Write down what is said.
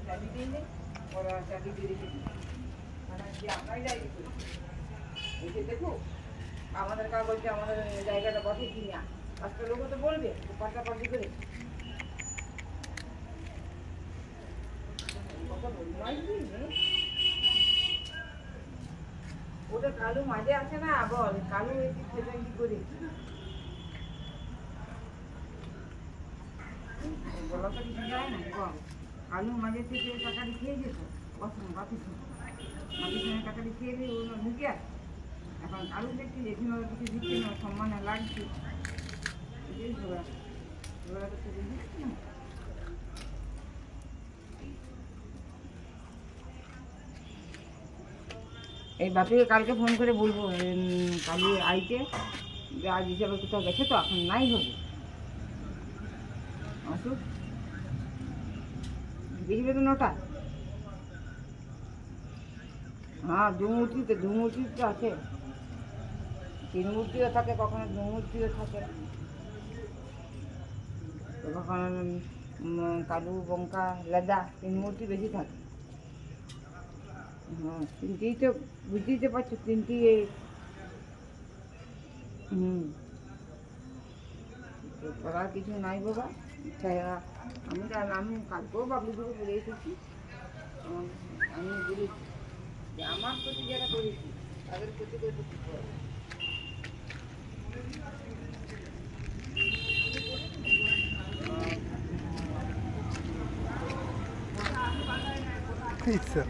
চাবি দিয়ে নেই, ওরা চাবি দিয়ে রেখে দিই, মানে যে আমরাই ডায়েরি করি। এসে দেখো আমাদের কাগজে আমাদের জায়গাটা বসে কি না, পাঁচটা লোকও তো বলবে পাল্টাপাল্টি করে। ওটা কালু মাঝে আছে না, বল কালু এসে সেটা কি করে বলা তো কিছু যায় না। বল কালু মাঝে থেকে টাকাটি খেয়ে যেত, বাতির সঙ্গে টাকাটি খেয়ে দিয়ে ওগুলো ঢুকে আসে। এখন কালু দেখছি যেখানে ওরা কিছু দিচ্ছে না, সম্মানে লাগছে, ঝোলা করতে দেখছি না। এই বাপিকে কালকে ফোন করে বলবো কালু আইতে, যে আজ হিসাবে কোথাও গেছে তো এখন নাই হবে, আসুক দেখবে তো 9টা। হ্যাঁ দুমূর্তি তো আছে, 3 মূর্তিও থাকে, কখনো 2 মূর্তিও থাকে, কখনো কালু বঙ্কা লেদা 3 মূর্তি বেশি থাকে। হ্যাঁ 3টেই তো বুঝতেই তো পারছো, 3টেই। করার কিছু নাই বাবা, আমি কালকেও বাবলুদিকে বলে এসেছি, আমি বলেছি যে আমার প্রতি যারা করেছি তাদের প্রতি করে কিছু করো। ইচ্ছা